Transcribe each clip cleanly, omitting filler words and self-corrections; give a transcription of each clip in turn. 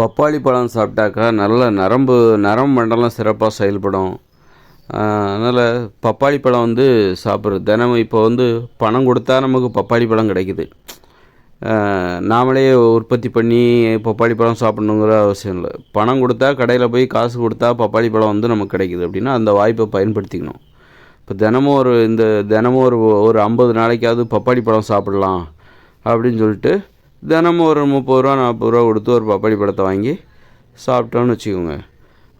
பப்பாளி பழம் சாப்பிட்டாக்கா நல்ல நரம்பு மண்டலம் சிறப்பாக செயல்படும். அதனால் பப்பாளி பழம் வந்து சாப்பிட்றது தினமும் இப்போ வந்து பணம் கொடுத்தா நமக்கு பப்பாளி பழம் கிடைக்குது. நாமளே உற்பத்தி பண்ணி பப்பாளி பழம் சாப்பிட்ணுங்கிற அவசியம் இல்லை. பணம் கொடுத்தா கடையில் போய் காசு கொடுத்தா பப்பாளி பழம் வந்து நமக்கு கிடைக்குது அப்படின்னா அந்த வாய்ப்பை பயன்படுத்திக்கணும். இப்போ தினமும் ஒரு 50 நாளைக்காவது பப்பாளி பழம் சாப்பிட்லாம் அப்படின்னு சொல்லிட்டு தினமும் ஒரு 30 ரூபா 40 ரூபா கொடுத்து ஒரு பப்பாளி பழத்தை வாங்கி சாப்பிட்டோன்னு வச்சுக்கோங்க.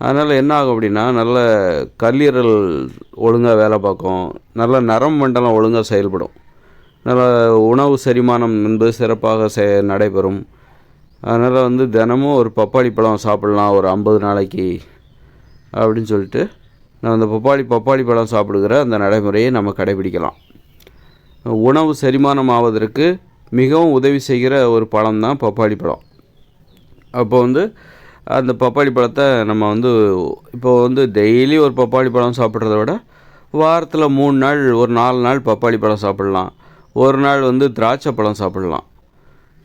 அதனால் என்ன ஆகும் அப்படின்னா நல்ல கல்லீரல் ஒழுங்காக வேலை பார்க்கும், நல்ல நரம்பு மண்டலம் ஒழுங்காக செயல்படும், நல்ல உணவு செரிமானம் என்பது சிறப்பாக நடைபெறும். அதனால் வந்து தினமும் ஒரு பப்பாளி பழம் சாப்பிட்லாம் ஒரு 50 நாளைக்கு அப்படின்னு சொல்லிட்டு நான் அந்த பப்பாளி பழம் சாப்பிடுகிற அந்த நடைமுறையை நம்ம கடைபிடிக்கலாம். உணவு செரிமானம் ஆவதற்கு மிகவும் உதவி செய்கிற ஒரு பழம் தான் பப்பாளி பழம். அப்போ வந்து அந்த பப்பாளி பழத்தை நம்ம வந்து இப்போ வந்து டெய்லி ஒரு பப்பாளி பழம் சாப்பிட்றத விட வாரத்தில் 3 நாள் ஒரு 4 நாள் பப்பாளி பழம் சாப்பிட்லாம். ஒரு நாள் வந்து திராட்சை பழம் சாப்பிட்லாம்.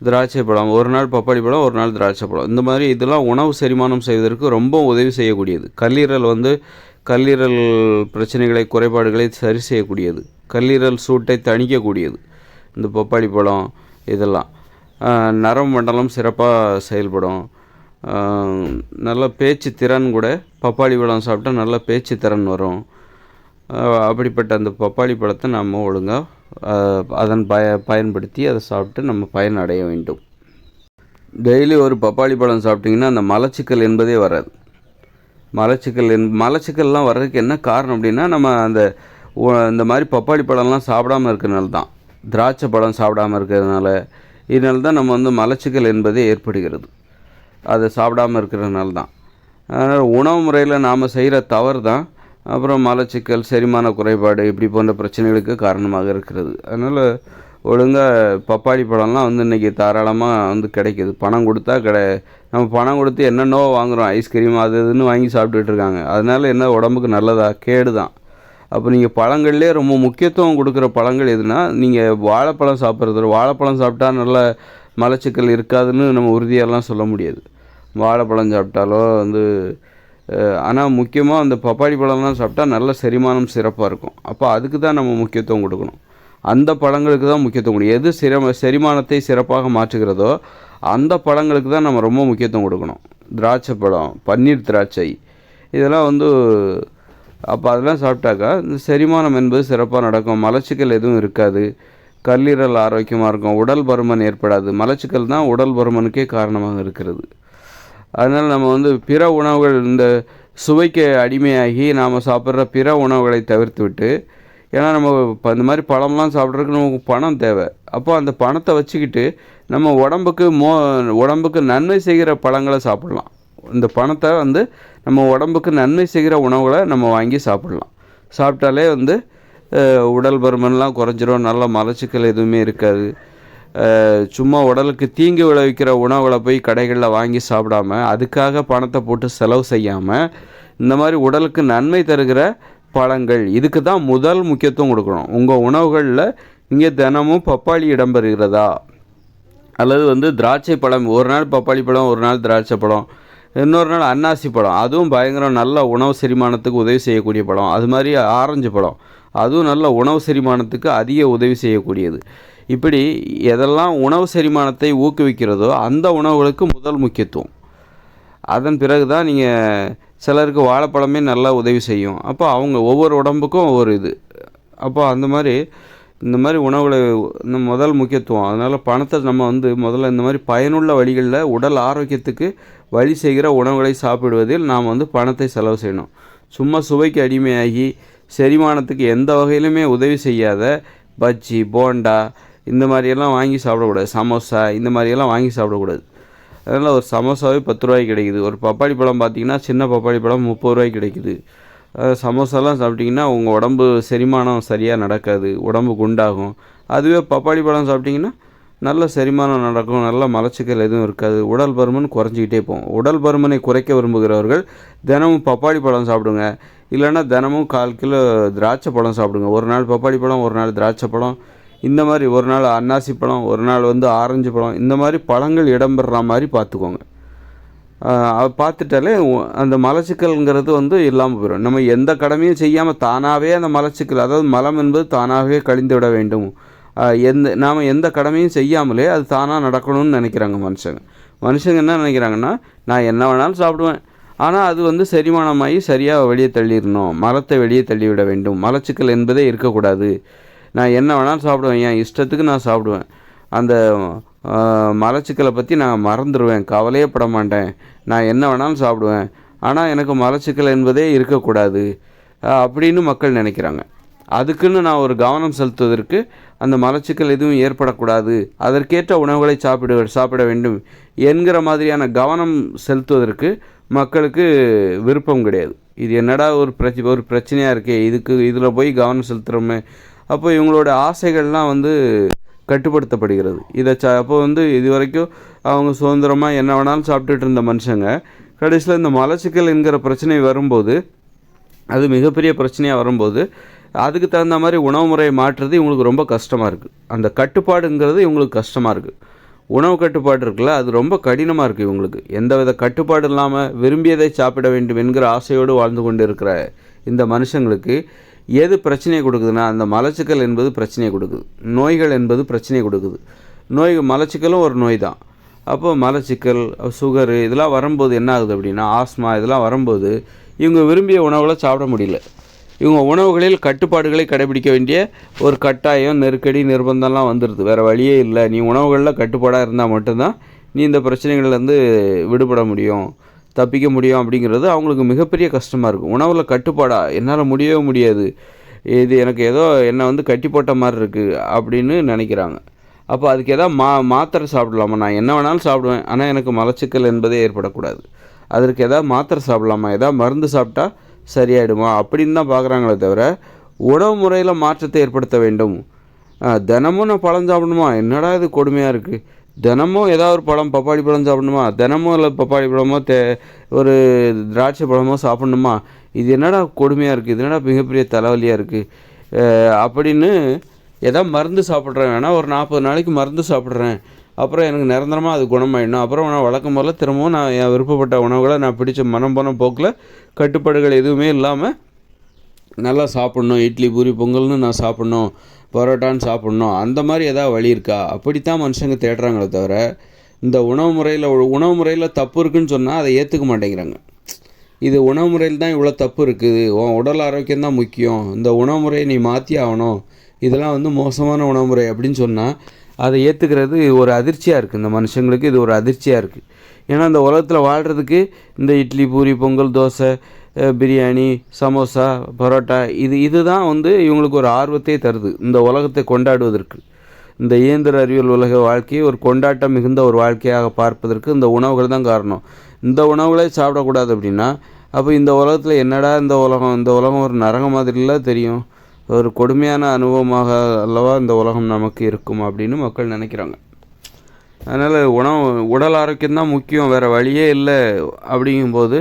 திராட்சை பழம் ஒரு நாள் பப்பாளி பழம், ஒரு நாள் திராட்சை பழம். இந்த மாதிரி இதெல்லாம் உணவு செரிமானம் செய்வதற்கு ரொம்ப உதவி செய்யக்கூடியது. கல்லீரல் பிரச்சனைகளை குறைபாடுகளை சரி செய்யக்கூடியது, கல்லீரல் சூட்டை தணிக்கக்கூடியது இந்த பப்பாளி பழம். இதெல்லாம் நரம்பு மண்டலம் சிறப்பாக செயல்படும். நல்ல பேச்சு திறன் கூட பப்பாளி பழம் சாப்பிட்டா நல்ல பேச்சு திறன் வரும். அப்படிப்பட்ட அந்த பப்பாளி பழத்தை நம்ம ஒழுங்காக அதன் பயன்படுத்தி அதை சாப்பிட்டு நம்ம பயன் அடைய வேண்டும். டெய்லி ஒரு பப்பாளி பழம் சாப்பிட்டிங்கன்னா அந்த மலச்சிக்கல் என்பதே வராது. மலச்சிக்கல்லாம் வர்றதுக்கு என்ன காரணம் அப்படின்னா நம்ம இந்த மாதிரி பப்பாளி பழம்லாம் சாப்பிடாமல் இருக்கிறதுனால தான், திராட்சை பழம் சாப்பிடாமல் இருக்கிறதுனால, இதனால தான் நம்ம வந்து மலச்சிக்கல் என்பதே ஏற்படுகிறது. அதை சாப்பிடாமல் இருக்கிறதுனால தான். அதனால் உணவு முறையில் நாம் செய்கிற தவறு தான் அப்புறம் மலச்சிக்கல், செரிமான குறைபாடு இப்படி போன்ற பிரச்சனைகளுக்கு காரணமாக இருக்கிறது. அதனால் ஒழுங்காக பப்பாளி பழம்லாம் வந்து இன்றைக்கி தாராளமாக வந்து கிடைக்கிது. பணம் கொடுத்தா நம்ம பணம் கொடுத்து என்னென்னோ வாங்குகிறோம், ஐஸ்கிரீம் அது இதுன்னு வாங்கி சாப்பிட்டுட்டு இருக்காங்க. அதனால் என்ன உடம்புக்கு நல்லதா? கேடு தான். அப்போ நீங்கள் பழங்கள்லேயே ரொம்ப முக்கியத்துவம் கொடுக்குற பழங்கள் எதுனா, நீங்கள் வாழைப்பழம் வாழைப்பழம் சாப்பிட்டா நல்ல மலச்சிக்கல் இருக்காதுன்னு நம்ம உறுதியெல்லாம் சொல்ல முடியாது. வாழைப்பழம் சாப்பிட்டாலோ வந்து ஆனால் முக்கியமாக அந்த பப்பாளி பழம்லாம் சாப்பிட்டா நல்ல செரிமானம் சிறப்பாக இருக்கும். அப்போ அதுக்கு தான் நம்ம முக்கியத்துவம் கொடுக்கணும். அந்த பழங்களுக்கு தான் முக்கியத்துவம் கொடுக்கணும். எது செரிமானத்தை சிறப்பாக மாற்றுகிறதோ அந்த பழங்களுக்கு தான் நம்ம ரொம்ப முக்கியத்துவம் கொடுக்கணும். திராட்சை பழம், பன்னீர் திராட்சை, இதெல்லாம் வந்து அப்போ அதெல்லாம் சாப்பிட்டாக்கா இந்த செரிமானம் என்பது சிறப்பாக நடக்கும், மலச்சிக்கல் எதுவும் இருக்காது, கல்லீரல் ஆரோக்கியமாக இருக்கும், உடல் பருமன் ஏற்படாது. மலச்சிக்கல் தான் உடல் பருமனுக்கே காரணமாக இருக்கிறது. அதனால் நம்ம வந்து பிற உணவுகள், இந்த சுவைக்கு அடிமையாகி நாம் சாப்பிட்ற பிற உணவுகளை தவிர்த்து விட்டு, ஏன்னா நம்ம இப்போ இந்த மாதிரி பழம்லாம் சாப்பிட்றதுக்கு நமக்கு பணம் தேவை. அப்போ அந்த பணத்தை வச்சுக்கிட்டு நம்ம உடம்புக்கு நன்மை செய்கிற பழங்களை சாப்பிட்லாம். இந்த பணத்தை வந்து நம்ம உடம்புக்கு நன்மை செய்கிற உணவுகளை நம்ம வாங்கி சாப்பிட்லாம். சாப்பிட்டாலே வந்து உடல் பருமன்லாம் குறைஞ்சிரும், நல்ல மலச்சிக்கல் எதுவுமே இருக்காது. சும்மா உடலுக்கு தீங்கு விளைவிக்கிற உணவுகளை போய் கடைகளில் வாங்கி சாப்பிடாம, அதுக்காக பணத்தை போட்டு செலவு செய்யாமல், இந்த மாதிரி உடலுக்கு நன்மை தருகிற பழங்கள், இதுக்கு தான் முதல் முக்கியத்துவம் கொடுக்கணும். உங்கள் உணவுகளில் இங்கே தினமும் பப்பாளி இடம்பெறுகிறதா, அல்லது வந்து திராட்சை பழம், ஒரு நாள் பப்பாளி பழம், ஒரு நாள் திராட்சை பழம், இன்னொரு நாள் அன்னாசி பழம், அதுவும் பயங்கரம் நல்ல உணவு செரிமானத்துக்கு உதவி செய்யக்கூடிய பழம். அது மாதிரி ஆரஞ்சு பழம், அதுவும் நல்ல உணவு செரிமானத்துக்கு அதிக உதவி செய்யக்கூடியது. இப்படி எதெல்லாம் உணவு செரிமானத்தை ஊக்குவிக்கிறதோ அந்த உணவுகளுக்கு முதல் முக்கியத்துவம். அதன் பிறகு தான் நீங்கள் சிலருக்கு வாழைப்பழமே நல்லா உதவி செய்யும். அப்போ அவங்க ஒவ்வொரு உடம்புக்கும் ஒவ்வொரு இது. அப்போ இந்த மாதிரி உணவுகளை முதல் முக்கியத்துவம். அதனால் பணத்தை நம்ம வந்து முதல்ல இந்த மாதிரி பயனுள்ள வழிகளில் உடல் ஆரோக்கியத்துக்கு வழி செய்கிற உணவுகளை சாப்பிடுவதில் நாம் வந்து பணத்தை செலவு செய்யணும். சும்மா சுவைக்கு அடிமையாகி செரிமானத்துக்கு எந்த வகையிலுமே உதவி செய்யாத பஜ்ஜி, போண்டா இந்த மாதிரியெல்லாம் வாங்கி சாப்பிடக்கூடாது. சமோசா இந்த மாதிரியெல்லாம் வாங்கி சாப்பிடக்கூடாது. அதனால் ஒரு சமோசாவே 10 ரூபாய்க்கு கிடைக்குது. ஒரு பப்பாளி பழம் பார்த்திங்கன்னா சின்ன பப்பாளி பழம் 30 ரூபாய்க்கு கிடைக்குது. சமோசாலாம் சாப்பிட்டிங்கன்னா உங்கள் உடம்பு செரிமானம் சரியாக நடக்காது, உடம்பு குண்டாகும். அதுவே பப்பாளி பழம் சாப்பிட்டிங்கன்னா நல்ல செரிமானம் நடக்கும், நல்ல மலச்சிக்கல் எதுவும் இருக்காது, உடல் பருமன் குறைஞ்சிக்கிட்டே போகும். உடல் பருமனை குறைக்க விரும்புகிறவர்கள் தினமும் பப்பாளி பழம் சாப்பிடுங்க. இல்லைன்னா தினமும் 1/4 கிலோ திராட்சை பழம் சாப்பிடுங்க. ஒரு நாள் பப்பாளி பழம், ஒரு நாள் திராட்சை பழம், இந்த மாதிரி ஒரு நாள் அன்னாசி பழம், ஒரு நாள் வந்து ஆரஞ்சு பழம், இந்த மாதிரி பழங்கள் இடம்பெறுற மாதிரி பார்த்துக்கோங்க. அதை பார்த்துட்டாலே அந்த மலச்சிக்கல்ங்கிறது வந்து இல்லாமல் போயிடும். நம்ம எந்த கடமையும் செய்யாமல் தானாகவே அந்த மலச்சிக்கல், அதாவது மலம் என்பது தானாகவே கழிந்து விட வேண்டும். நாம் எந்த கடமையும் செய்யாமலே அது தானாக நடக்கணும்னு நினைக்கிறாங்க மனுஷங்க என்ன நினைக்கிறாங்கன்னா, நான் என்ன வேணாலும் சாப்பிடுவேன், ஆனால் அது வந்து செரிமானமாகி சரியாக வெளியே தள்ளிடணும், மலத்தை வெளியே தள்ளிவிட வேண்டும், மலச்சிக்கல் என்பதே இருக்கக்கூடாது. நான் என்ன வேணாலும் சாப்பிடுவேன், என் இஷ்டத்துக்கு நான் சாப்பிடுவேன், அந்த மலச்சிக்கலை பற்றி நான் மறந்துடுவேன், கவலையே பட மாட்டேன், நான் என்ன வேணாலும் சாப்பிடுவேன், ஆனால் எனக்கு மலச்சிக்கல் என்பதே இருக்கக்கூடாது அப்படின்னு மக்கள் நினைக்கிறாங்க. அதுக்குன்னு நான் ஒரு கவனம் செலுத்துவதற்கு, அந்த மலச்சிக்கல் எதுவும் ஏற்படக்கூடாது, அதற்கேற்ற உணவுகளை சாப்பிட வேண்டும் என்கிற மாதிரியான கவனம் செலுத்துவதற்கு மக்களுக்கு விருப்பம் கிடையாது. இது என்னடா ஒரு பிரச்சனையாக இருக்கே, இதில் போய் கவனம் செலுத்துகிறோமே. அப்போ இவங்களோட ஆசைகள்லாம் வந்து கட்டுப்படுத்தப்படுகிறது. அப்போ வந்து இது வரைக்கும் அவங்க சுதந்திரமாக என்ன வேணாலும் சாப்பிட்டுட்டு இருந்த மனுஷங்க கடைசியில் இந்த மலச்சிக்கல் என்கிற பிரச்சனை வரும்போது, அது மிகப்பெரிய பிரச்சனையாக வரும்போது, அதுக்கு தகுந்த மாதிரி உணவு முறையை மாற்றுறது இவங்களுக்கு ரொம்ப கஷ்டமாக இருக்குது. அந்த கட்டுப்பாடுங்கிறது இவங்களுக்கு கஷ்டமாக இருக்குது. உணவு கட்டுப்பாடு இருக்குல்ல, அது ரொம்ப கடினமாக இருக்குது இவங்களுக்கு. எந்தவித கட்டுப்பாடு இல்லாமல் விரும்பியதை சாப்பிட வேண்டும் என்கிற ஆசையோடு வாழ்ந்து கொண்டு இருக்கிற இந்த மனுஷங்களுக்கு எது பிரச்சனையை கொடுக்குதுன்னா, அந்த மலச்சிக்கல் என்பது பிரச்சனையை கொடுக்குது, நோய்கள் என்பது பிரச்சனையை கொடுக்குது. மலச்சிக்கலும் ஒரு நோய் தான். அப்போ மலச்சிக்கல், சுகரு இதெல்லாம் வரும்போது என்ன ஆகுது அப்படின்னா, ஆஸ்மா இதெல்லாம் வரும்போது இவங்க விரும்பிய உணவுகளை சாப்பிட முடியல. இவங்க உணவுகளில் கட்டுப்பாடுகளை கடைபிடிக்க வேண்டிய ஒரு கட்டாயம், நெருக்கடி, நிர்பந்தம்லாம் வந்துடுது. வேறு வழியே இல்லை. நீ உணவுகளில் கட்டுப்பாடாக இருந்தால் மட்டும்தான் நீ இந்த பிரச்சனைகள்லேருந்து விடுபட முடியும், தப்பிக்க முடியும் அப்படிங்கிறது அவங்களுக்கு மிகப்பெரிய கஷ்டமாக இருக்கும். உணவில் கட்டுப்பாடாக என்னால் முடியவே முடியாது, இது எனக்கு ஏதோ என்னை வந்து கட்டி போட்ட மாதிரி இருக்குது அப்படின்னு நினைக்கிறாங்க. அப்போ அதுக்கு எதாவது மாத்திரை சாப்பிடலாமா? நான் என்ன வேணாலும் சாப்பிடுவேன், ஆனால் எனக்கு மலச்சிக்கல் என்பதே ஏற்படக்கூடாது. அதற்கு எதாவது மாத்திரை சாப்பிடலாமா, எதாவது மருந்து சாப்பிட்டா சரியாயிடுமா அப்படின்னு தான் பார்க்குறாங்களே தவிர, உணவு முறையில் மாற்றத்தை ஏற்படுத்த வேண்டும். தினமும் நான் பழம் சாப்பிடணுமா? என்னடா இது கொடுமையாக இருக்குது. தினமும் ஏதாவது ஒரு பழம், பப்பாளி பழம் சாப்பிடணுமா? தினமும் இல்லை பப்பாளி பழமோ ஒரு திராட்சை பழமோ சாப்பிட்ணுமா? இது என்னடா கொடுமையாக இருக்குது, இது என்னடா மிகப்பெரிய தலைவலியாக இருக்குது அப்படின்னு ஏதாவது மருந்து சாப்பிட்றேன், வேணால் ஒரு 40 நாளைக்கு மருந்து சாப்பிட்றேன், அப்புறம் எனக்கு நிரந்தரமாக அது குணமாயிடணும், அப்புறம் நான் வழக்கம் போல் திரும்பவும் நான் என் விருப்பப்பட்ட உணவுகளை நான் பிடிச்ச மனம் போன போக்கில் கட்டுப்பாடுகள் எதுவுமே இல்லாமல் நல்லா சாப்பிட்ணும், இட்லி பூரி பொங்கல்னு நான் சாப்பிட்ணும், பரோட்டான்னு சாப்பிட்ணும், அந்த மாதிரி ஏதாவது வழி இருக்கா? அப்படித்தான் மனுஷங்க தேடுறாங்களே தவிர, இந்த உணவு முறையில் தப்பு இருக்குதுன்னு சொன்னால் அதை ஏற்றுக்க மாட்டேங்கிறாங்க. இது உணவு முறையில் தான் இவ்வளோ தப்பு இருக்குது, உன் உடல் ஆரோக்கியம் தான் முக்கியம், இந்த உணவு முறையை நீ மாற்றி ஆகணும், இதெல்லாம் வந்து மோசமான உணவு முறை அப்படின்னு சொன்னால் அதை ஏற்றுக்கிறது ஒரு அதிர்ச்சியாக இருக்குது. இந்த மனுஷங்களுக்கு இது ஒரு அதிர்ச்சியாக இருக்குது. ஏன்னா இந்த உலகத்தில் வாழ்கிறதுக்கு இந்த இட்லி பூரி பொங்கல் தோசை பிரியாணி சமோசா பரோட்டா இதுதான் வந்து இவங்களுக்கு ஒரு ஆர்வத்தை தருது இந்த உலகத்தை கொண்டாடுவதற்கு. இந்த இயந்திர அறிவியல் உலக வாழ்க்கையை ஒரு கொண்டாட்டம் மிகுந்த ஒரு வாழ்க்கையாக பார்ப்பதற்கு இந்த உணவுகள் தான் காரணம். இந்த உணவுகளே சாப்பிடக்கூடாது அப்படின்னா அப்போ இந்த உலகத்தில் என்னடா இந்த உலகம் ஒரு நரகம் மாதிரிலாம் தெரியும், ஒரு கொடுமையான அனுபவமாக அல்லவா இந்த உலகம் நமக்கு இருக்கும் அப்படின்னு மக்கள் நினைக்கிறாங்க. அதனால் உடல் ஆரோக்கியம்தான் முக்கியம், வேறு வழியே இல்லை அப்படிங்கும்போது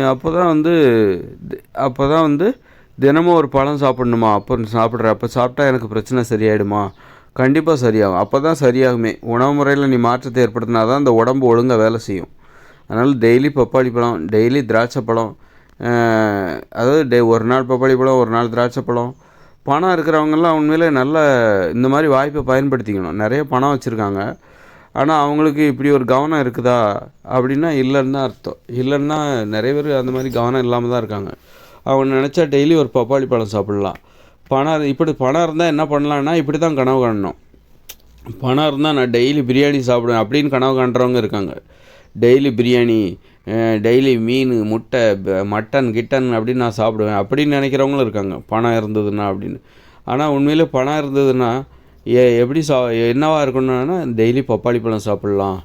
அப்போ தான் வந்து தினமும் ஒரு பழம் சாப்பிட்ணுமா? அப்போ சாப்பிட்டா எனக்கு பிரச்சனை சரியாயிடுமா? கண்டிப்பாக சரியாகும். அப்போ தான் சரியாகுமே. உணவு முறையில் நீ மாற்றத்தை ஏற்படுத்தினா தான் அந்த உடம்பு ஒழுங்காக வேலை செய்யும். அதனால் டெய்லி பப்பாளி பழம், டெய்லி திராட்சை பழம், அதாவது ஒரு நாள் பப்பாளி பழம், ஒரு நாள் திராட்சை பழம். பணம் இருக்கிறவங்கெல்லாம் உண்மையிலே நல்ல இந்த மாதிரி வாய்ப்பை பயன்படுத்திக்கணும். நிறைய பணம் வச்சுருக்காங்க, ஆனால் அவங்களுக்கு இப்படி ஒரு கவனம் இருக்குதா அப்படின்னா இல்லைன்னு தான் அர்த்தம். இல்லைன்னா நிறைய பேர் அந்த மாதிரி கவனம் இல்லாமல் தான் இருக்காங்க. அவங்க நினச்சா டெய்லி ஒரு பப்பாளி பழம் சாப்பிட்லாம். பணம் இருந்தால் என்ன பண்ணலான்னா இப்படி தான் கனவு காணணும். பணம் இருந்தால் நான் டெய்லி பிரியாணி சாப்பிடுவேன் அப்படின்னு கனவு காண்றவங்க இருக்காங்க. டெய்லி பிரியாணி, டெய்லி மீன், முட்டை, மட்டன் கிட்டன் அப்படின்னு நான் சாப்பிடுவேன் அப்படின்னு நினைக்கிறவங்களும் இருக்காங்க, பணம் இருந்ததுன்னா அப்படின்னு. ஆனால் உண்மையிலே பணம் இருந்ததுன்னா எப்படி என்னவா இருக்கணும்னா டெய்லி பப்பாளி பழம் சாப்பிட்லாம்,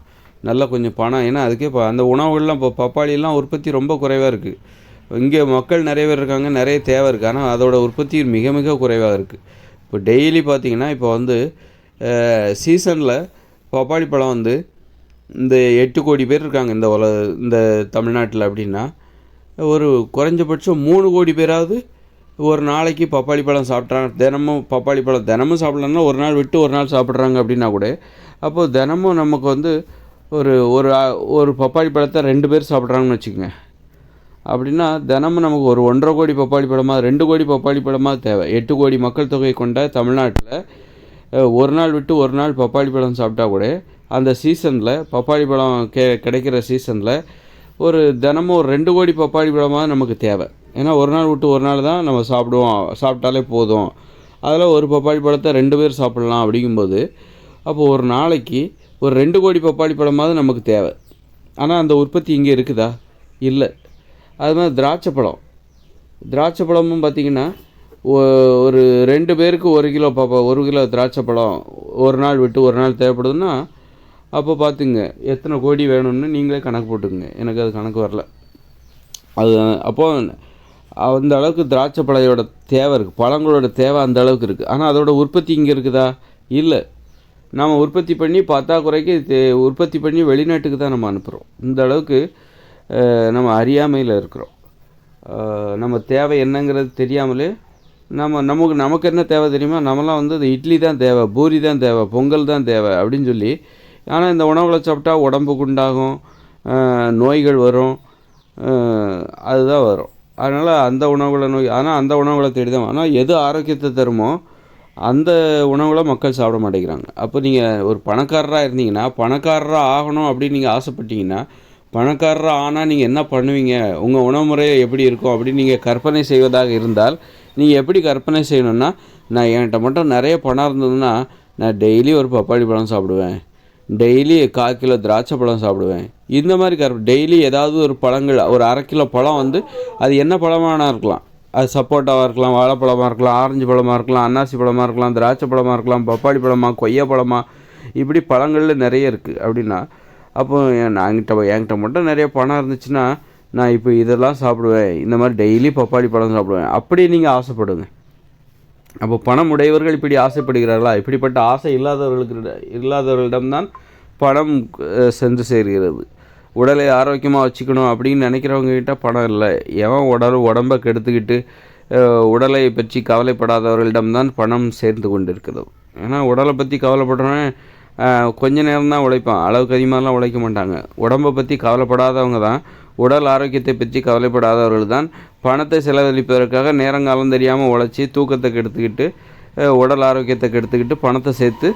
நல்லா கொஞ்சம் பணம். ஏன்னா அதுக்கே அந்த உணவுகள்லாம் இப்போ பப்பாளியெல்லாம் உற்பத்தி ரொம்ப குறைவாக இருக்குது. இங்கே மக்கள் நிறைய பேர் இருக்காங்க, நிறைய தேவை இருக்குது, ஆனால் அதோட உற்பத்தி மிக மிக குறைவாக இருக்குது. இப்போ டெய்லி பார்த்திங்கன்னா இப்போ வந்து சீசனில் பப்பாளி பழம் வந்து இந்த 8 கோடி பேர் இருக்காங்க இந்த தமிழ்நாட்டில் அப்படின்னா, ஒரு குறைஞ்சபட்சம் 3 கோடி பேராவது ஒரு நாளைக்கு பப்பாளி பழம் சாப்பிட்றாங்க. தினமும் பப்பாளி பழம் தினமும் சாப்பிட்லன்னா ஒரு நாள் விட்டு ஒரு நாள் சாப்பிட்றாங்க அப்படின்னா கூட, அப்போது தினமும் நமக்கு வந்து ஒரு ஒரு ஒரு பப்பாளி பழத்தை 2 பேர் சாப்பிட்றாங்கன்னு வச்சுக்கோங்க. அப்படின்னா தினமும் நமக்கு ஒரு 1.5 கோடி பப்பாளி பழமாக 2 கோடி பப்பாளி பழமாக தேவை. 8 கோடி மக்கள் தொகை கொண்ட தமிழ்நாட்டில் ஒரு நாள் விட்டு ஒரு நாள் பப்பாளி பழம் சாப்பிட்டா கூட அந்த சீசனில் பப்பாளி பழம் கிடைக்கிற சீசனில் ஒரு தினமும் ஒரு 2 கோடி பப்பாளி பழமாக நமக்கு தேவை. ஏன்னா ஒரு நாள் விட்டு ஒரு நாள் தான் நம்ம சாப்பிட்டாலே போதும். அதில் ஒரு பப்பாளி பழத்தை 2 பேர் சாப்பிட்லாம். அப்படிங்கும்போது அப்போது ஒரு நாளைக்கு ஒரு 2 கோடி பப்பாளி பழமாவது நமக்கு தேவை. ஆனால் அந்த உற்பத்தி இங்கே இருக்குதா? இல்லை. அது மாதிரி திராட்சை பழமும் பார்த்திங்கன்னா ஒரு 2 பேருக்கு 1 கிலோ திராட்சை பழம் ஒரு நாள் விட்டு ஒரு நாள் தேவைப்படுதுன்னா அப்போ பார்த்துங்க எத்தனை கோடி வேணும்னு நீங்களே கணக்கு போட்டுக்குங்க. எனக்கு அது கணக்கு வரல. அது அப்போது அந்த அளவுக்கு திராட்சை பழையோட தேவை இருக்குது, பழங்களோட தேவை அந்த அளவுக்கு இருக்குது. ஆனால் அதோட உற்பத்தி இங்கே இருக்குதா? இல்லை. நாம் உற்பத்தி பண்ணி பற்றாக்குறைக்கு உற்பத்தி பண்ணி வெளிநாட்டுக்கு தான் நம்ம அனுப்புகிறோம். இந்த அளவுக்கு நம்ம அறியாமையில் இருக்கிறோம். நம்ம தேவை என்னங்கிறது தெரியாமலே நமக்கு என்ன தேவை தெரியுமா? நம்மலாம் வந்து இந்த இட்லி தான் தேவை, பூரி தான் தேவை, பொங்கல் தான் தேவை அப்படின்னு சொல்லி. ஆனால் இந்த உணவுகளை சாப்பிட்டா உடம்புக்கு உண்டாகும் நோய்கள் வரும், அதுதான் வரும். அதனால் அந்த உணவுகளை தேடி தான். ஆனால் எது ஆரோக்கியத்தை தருமோ அந்த உணவுகளை மக்கள் சாப்பிட மாட்டேங்கிறாங்க. அப்போ நீங்கள் ஒரு பணக்காரராக இருந்தீங்கன்னா, பணக்காரராக ஆகணும் அப்படின்னு நீங்கள் ஆசைப்பட்டீங்கன்னா, பணக்காரராக ஆனால் நீங்கள் என்ன பண்ணுவீங்க, உங்கள் உணவு முறை எப்படி இருக்கும் அப்படின்னு நீங்கள் கற்பனை செய்வதாக இருந்தால், நீங்கள் எப்படி கற்பனை செய்யணுன்னா, நான் என்கிட்ட மட்டும் நிறைய பணம் இருந்ததுன்னா நான் டெய்லி ஒரு பப்பாளி பழம் சாப்பிடுவேன், டெய்லி 1/4 கிலோ திராட்சை பழம் சாப்பிடுவேன். இந்த மாதிரி டெய்லி ஏதாவது ஒரு பழங்கள், ஒரு 1/2 கிலோ பழம் வந்து அது என்ன பழமானா இருக்கலாம். அது சப்போட்டாவாக இருக்கலாம், வாழைப்பழமாக இருக்கலாம், ஆரஞ்சு பழமாக இருக்கலாம், அன்னாசி பழமாக இருக்கலாம், திராட்சை பழமாக இருக்கலாம், பப்பாளி பழமாக, கொய்யா பழமாக, இப்படி பழங்களில் நிறைய இருக்குது. அப்படின்னா அப்போ என்கிட்ட மட்டும் நிறைய பணம் இருந்துச்சுன்னா நான் இப்போ இதெல்லாம் சாப்பிடுவேன், இந்த மாதிரி டெய்லி பப்பாளி பழம் சாப்பிடுவேன், அப்படி நீங்கள் ஆசைப்படுங்க. அப்போ பணம் உடையவர்கள் இப்படி ஆசைப்படுகிறார்களா? இப்படிப்பட்ட ஆசை இல்லாதவர்களிடம்தான் பணம் சென்று சேர்கிறது. உடலை ஆரோக்கியமாக வச்சுக்கணும் அப்படின்னு நினைக்கிறவங்ககிட்ட பணம் இல்லை. எவன் உடம்பை கெடுத்துக்கிட்டு உடலை பற்றி கவலைப்படாதவர்களிடம்தான் பணம் சேர்ந்து கொண்டு இருக்கிறது. ஏன்னா உடலை பற்றி கவலைப்படுறவன் கொஞ்ச நேரம் தான் உழைப்பான், அளவுக்கு அதிகமாகலாம் உழைக்க மாட்டாங்க. உடம்பை பற்றி கவலைப்படாதவங்க தான், உடல் ஆரோக்கியத்தை பற்றி கவலைப்படாதவர்கள் தான் பணத்தை செலவழிப்பதற்காக நேரங்காலம் தெரியாமல் உழைச்சி தூக்கத்தை கெடுத்துக்கிட்டு உடல் ஆரோக்கியத்தை கெடுத்துக்கிட்டு பணத்தை சேர்த்து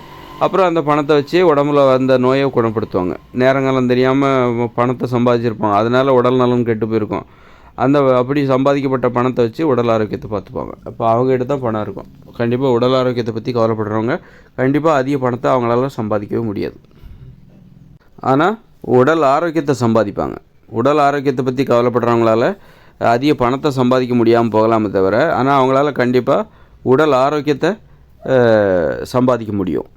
அப்புறம் அந்த பணத்தை வச்சு உடம்புல வந்த நோயை குணப்படுத்துவாங்க. நேரங்காலம் தெரியாமல் பணத்தை சம்பாதிச்சிருப்பாங்க, அதனால் உடல் நலம் கெட்டு போயிருக்கும். அப்படி சம்பாதிக்கப்பட்ட பணத்தை வச்சு உடல் ஆரோக்கியத்தை பார்த்துப்பாங்க. அப்போ அவங்ககிட்ட தான் பணம் இருக்கும். கண்டிப்பாக உடல் ஆரோக்கியத்தை பற்றி கவலைப்படுறவங்க கண்டிப்பாக அதிக பணத்தை அவங்களால சம்பாதிக்கவே முடியாது. ஆனால் உடல் ஆரோக்கியத்தை சம்பாதிப்பாங்க. உடல் ஆரோக்கியத்தை பற்றி கவலைப்படுறவங்களால அதிக பணத்தை சம்பாதிக்க முடியாமல் போகலாமே தவிர, ஆனால் அவங்களால கண்டிப்பாக உடல் ஆரோக்கியத்தை சம்பாதிக்க முடியும்.